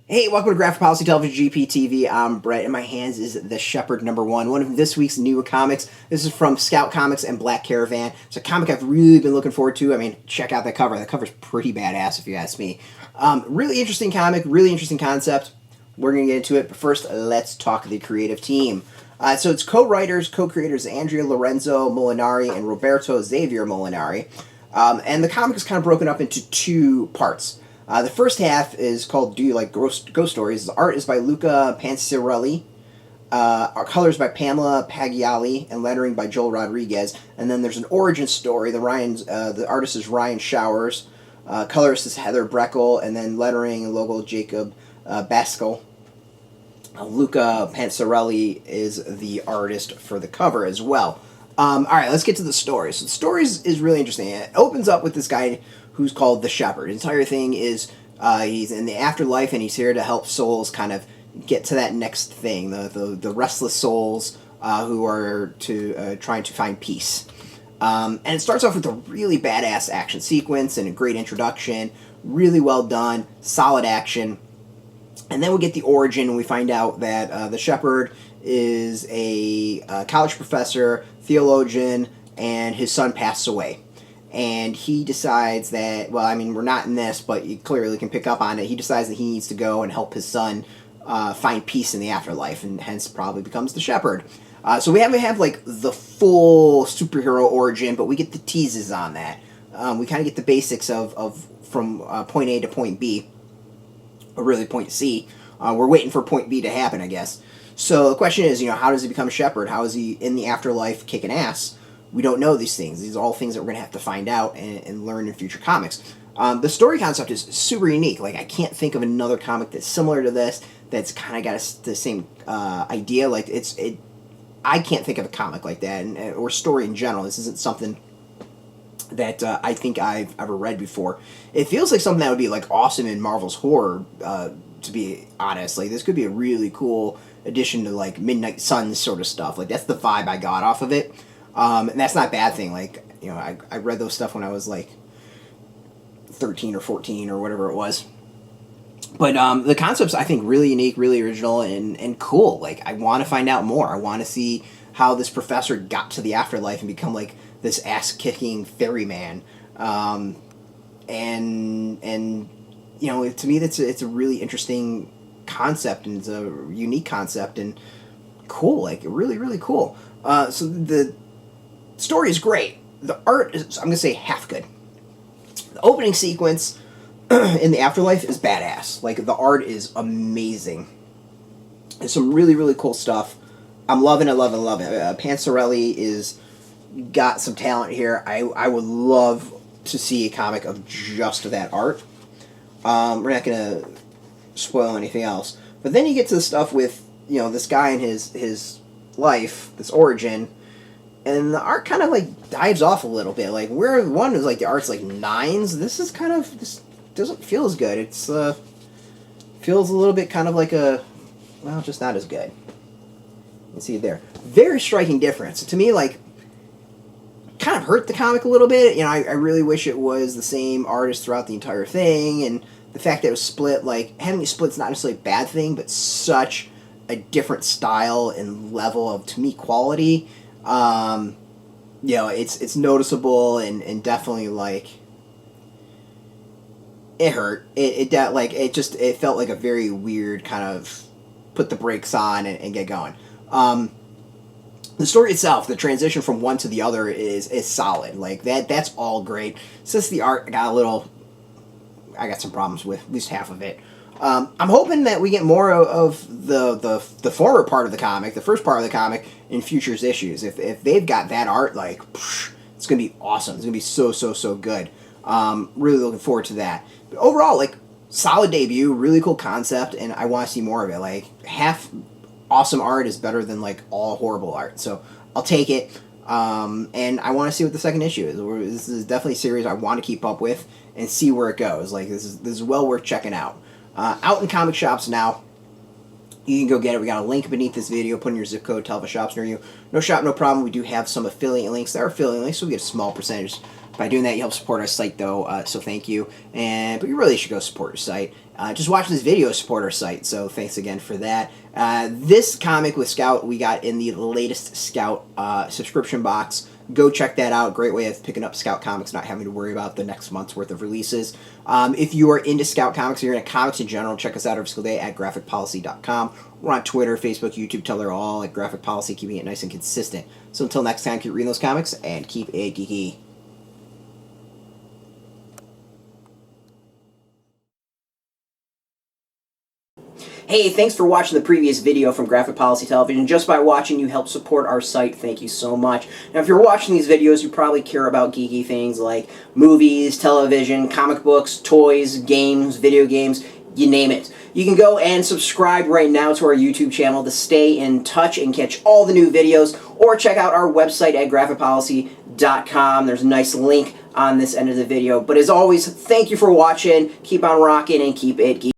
Hey, welcome to Graphic Policy Television GPTV. I'm Brett. In my hands is The Shepherd #1, one of this week's newer comics. This is from Scout Comics and Black Caravan. It's a comic I've really been looking forward to. I mean, check out that cover. That cover's pretty badass, if you ask me. Really interesting comic, really interesting concept. We're going to get into it, but first, let's talk the creative team. So it's co-writers, co-creators Andrea, Lorenzo, Molinari, and Roberto, Xavier Molinari. And the comic is kind of broken up into two parts. The first half is called Do You Like Ghost Stories? The art is by Luca Panciroli. Our colors by Pamela, Poggiali, and lettering by Joel Rodriguez. And then there's an origin story. The artist is Ryan Showers. Colorist is Heather Breckel. And then lettering and logo Jacob Bascle. Luca Panciroli is the artist for the cover as well. All right, let's get to the story. So the story is really interesting. It opens up with this guy who's called the Shepherd. The entire thing is he's in the afterlife, and he's here to help souls kind of get to that next thing, the restless souls who are trying to find peace. And it starts off with a really badass action sequence and a great introduction, really well done, solid action. And then we get the origin, and we find out that the Shepherd is a college professor, theologian, and his son passed away. And he decides that, well, I mean, we're not in this, but you clearly can pick up on it. He decides that he needs to go and help his son find peace in the afterlife, and hence probably becomes the Shepherd. So we haven't have like the full superhero origin, but we get the teases on that. We kind of get the basics of from point A to point B, or really point C. We're waiting for point B to happen, I guess. So the question is, how does he become a Shepherd? How is he in the afterlife kicking ass? We don't know these things. These are all things that we're going to have to find out and learn in future comics. The story concept is super unique. Like, I can't think of another comic that's similar to this that's kind of got the same idea. Like, I can't think of a comic like that, or story in general. This isn't something that I think I've ever read before. It feels like something that would be like awesome in Marvel's horror, to be honest. Like, this could be a really cool addition to like Midnight Suns sort of stuff. Like, that's the vibe I got off of it. And that's not a bad thing. Like, I read those stuff when I was like 13 or 14 or whatever it was. But the concept's, I think, really unique, really original, and cool. Like, I want to find out more. I want to see how this professor got to the afterlife and become like this ass-kicking ferryman. And to me, it's a really interesting concept, and it's a unique concept, and cool. Like, really, really cool. So the story is great. The art is, I'm going to say, half good. The opening sequence in the afterlife is badass. Like, the art is amazing. There's some really, really cool stuff. I'm loving it. Panciroli is got some talent here. I would love to see a comic of just that art. We're not going to spoil anything else. But then you get to the stuff with, this guy and his life, this origin, and the art kind of like dives off a little bit. Like, where one is like the art's like 9s, this doesn't feel as good. It's feels a little bit kind of like just not as good. You can see it there. Very striking difference. To me, like, kind of hurt the comic a little bit. I really wish it was the same artist throughout the entire thing, and the fact that it was split, like, having it split's not necessarily a bad thing, but such a different style and level of, to me, quality. It's noticeable, and definitely, like, it hurt. It felt like a very weird kind of put the brakes on and get going. The story itself, the transition from one to the other is solid. Like, that's all great. Since the art I got some problems with at least half of it. I'm hoping that we get more of the former part of the comic, the first part of the comic, in future issues. If they've got that art, like, it's going to be awesome. It's going to be so good. Really looking forward to that. But overall, like, solid debut, really cool concept, and I want to see more of it. Like, half awesome art is better than, like, all horrible art. So I'll take it. And I want to see what the second issue is. This is definitely a series I want to keep up with and see where it goes. Like, this is well worth checking out. Out in comic shops now. You can go get it. We got a link beneath this video. Put in your zip code. Tell if a shop's near you. No shop, no problem. We do have some affiliate links. There are affiliate links, so we get a small percentage By doing that, you help support our site, though, so thank you. But you really should go support your site. Just watch this video, support our site, so thanks again for that. This comic with Scout, we got in the latest Scout subscription box. Go check that out. Great way of picking up Scout comics, not having to worry about the next month's worth of releases. If you are into Scout comics or you're into comics in general, check us out every single day at graphicpolicy.com. We're on Twitter, Facebook, YouTube, tell her all at Graphic Policy, keeping it nice and consistent. So until next time, keep reading those comics and keep it geeky. Hey, thanks for watching the previous video from Graphic Policy Television. Just by watching, you help support our site. Thank you so much. Now, if you're watching these videos, you probably care about geeky things like movies, television, comic books, toys, games, video games, you name it. You can go and subscribe right now to our YouTube channel to stay in touch and catch all the new videos, or check out our website at graphicpolicy.com. There's a nice link on this end of the video. But as always, thank you for watching. Keep on rocking and keep it geeky.